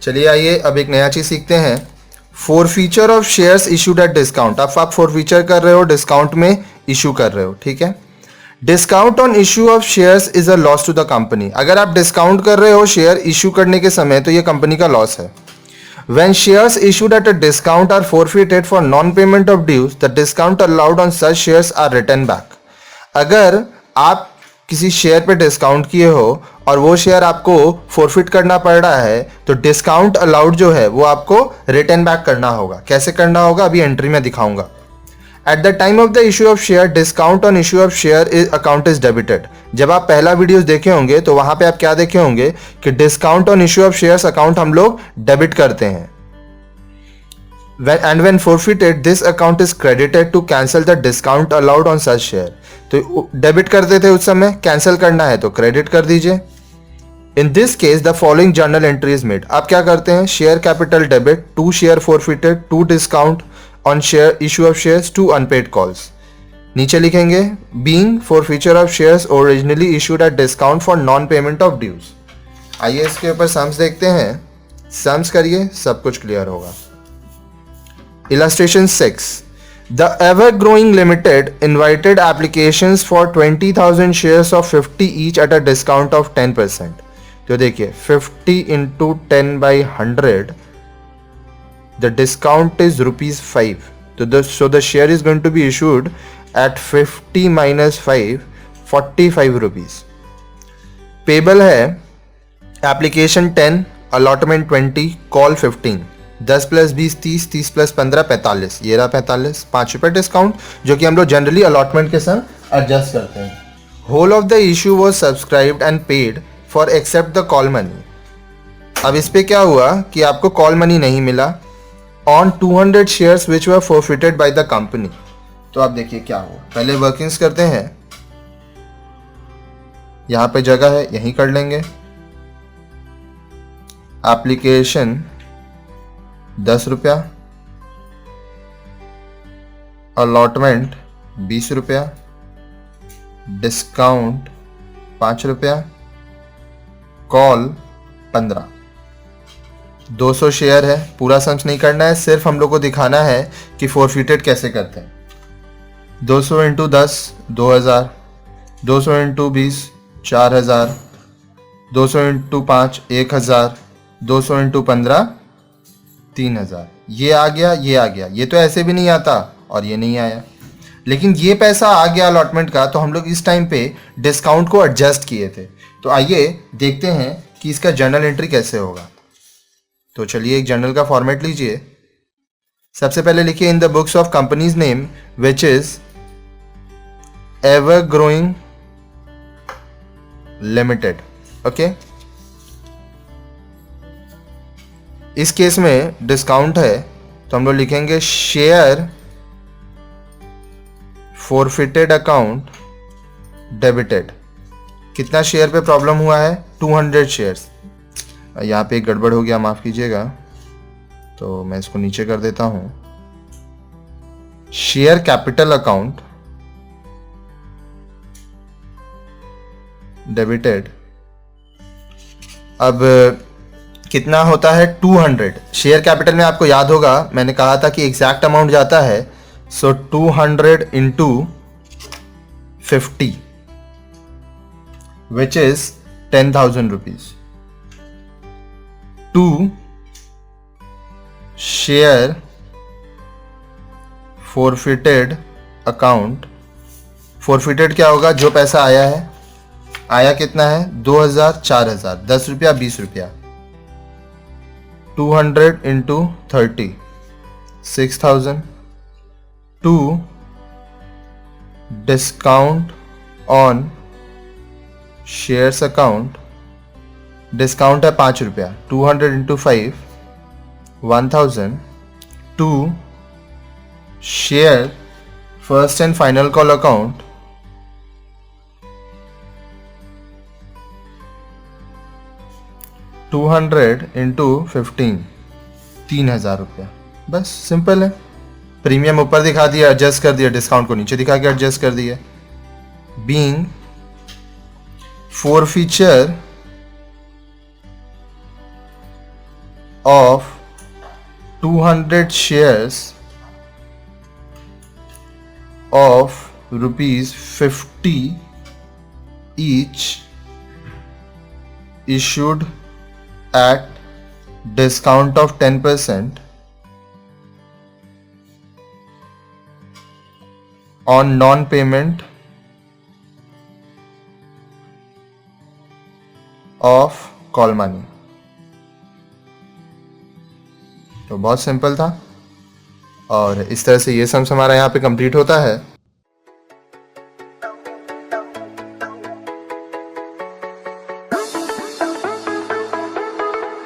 चलिए आइए अब एक नया चीज सीखते हैं, forfeiture of shares issued at discount. अब आप फोरफीचर कर रहे हो, डिस्काउंट में इशू कर रहे हो, ठीक है। Discount on issue of shares is a loss to the company. अगर आप डिस्काउंट कर रहे हो शेयर इशू करने के समय तो ये कंपनी का लॉस है। When shares issued at a discount are forfeited for non-payment of dues, the discount allowed on such shares are written back. अगर आप किसी शेयर पे डिस्काउंट किए हो और वो शेयर आपको फोरफिट करना पड़ रहा है तो डिस्काउंट अलाउड जो है वो आपको रिटर्न बैक करना होगा। कैसे करना होगा अभी एंट्री में दिखाऊंगा। At the time of the issue of share, discount on issue of share account is debited. जब आप पहला वीडियोस देखे होंगे तो वहां पे आप क्या देखे होंगे कि discount on issue of shares account हम लोग डेबिट करते हैं। And when forfeited this account is credited to cancel the discount allowed on such share. तो डेबिट करते थे उस समय, कैंसिल करना है तो क्रेडिट कर दीजिए। In this case the following journal entry is made. आप क्या करते हैं, share capital debit, to share forfeited, to discount on share issue of shares, to unpaid calls. नीचे लिखेंगे being forfeiture of shares originally issued at discount for non payment of dues. आइए इसके ऊपर sums देखते हैं, सम्स करिए सब कुछ क्लियर होगा। Illustration 6. The Ever Growing Limited invited applications for 20,000 shares of 50 each at a discount of 10%. तो देखिए 50 into 10 by 100, the discount is ₹5. So the share is going to be issued at 50 minus 5, 45 rupees. Payable है application 10, allotment 20, call 15. 10 + 20 30, 30 + 15 45, ये रहा 45, ₹5 discount जो कि हम लोग generally allotment के संग एडजस्ट करते हैं। Whole of the issue was subscribed and paid for except the call money. अब इस पे क्या हुआ कि आपको कॉल मनी नहीं मिला on 200 shares which were forfeited by the company. तो आप देखिए क्या हुआ, पहले वर्किंग्स करते हैं। यहां पे जगह है, यहीं कर लेंगे। Application ₹10, allotment ₹20, discount ₹5, call 15। 200 share है, पूरा सम्स नहीं करना है, सिर्फ हम लोग को दिखाना है कि फॉरफिटेड कैसे करते हैं। 200 × 10 2000, 200 × 20 4000, 200 × 5 1000, 200 × 15 3000। ये आ गया, ये आ गया। ये तो ऐसे भी नहीं आता और ये नहीं आया, लेकिन ये पैसा आ गया अलॉटमेंट का, तो हम लोग इस टाइम पे डिस्काउंट को एडजस्ट किए थे। तो आइए देखते हैं कि इसका जर्नल एंट्री कैसे होगा। तो चलिए एक जर्नल का फॉर्मेट लीजिए। सबसे पहले लिखिए in the books of companies name which is ever growing limited. Okay, इस केस में डिस्काउंट है तो हम लोग लिखेंगे शेयर फॉरफिटेड अकाउंट डेबिटेड। कितना शेयर पे प्रॉब्लम हुआ है, 200 शेयर्स। यहाँ पे एक गड़बड़ हो गया, माफ कीजिएगा, तो मैं इसको नीचे कर देता हूं। Share capital account debited. अब कितना होता है, 200। शेयर कैपिटल में आपको याद होगा मैंने कहा था कि एग्जैक्ट अमाउंट जाता है, so 200 × 50 which is 10,000 rupees. To share forfeited account. Forfeited क्या होगा, जो पैसा आया है, आया कितना है 2000, 4000, ₹10, ₹20। 200 × 30 6000। To discount on shares account, discount है ₹5, 200 × 5 1000। To share first and final call account, $200 × 15 ₹3000। बस सिंपल है। प्रीमियम ऊपर दिखा दिया, एडजस्ट कर दिया, डिस्काउंट को नीचे दिखा के एडजस्ट कर दिया। Being forfeiture of 200 shares of rupees 50 each issued at discount of 10% on non-payment of call money. तो बहुत सिंपल था और इस तरह से ये सम्स हमारा यहाँ पे कंप्लीट होता है।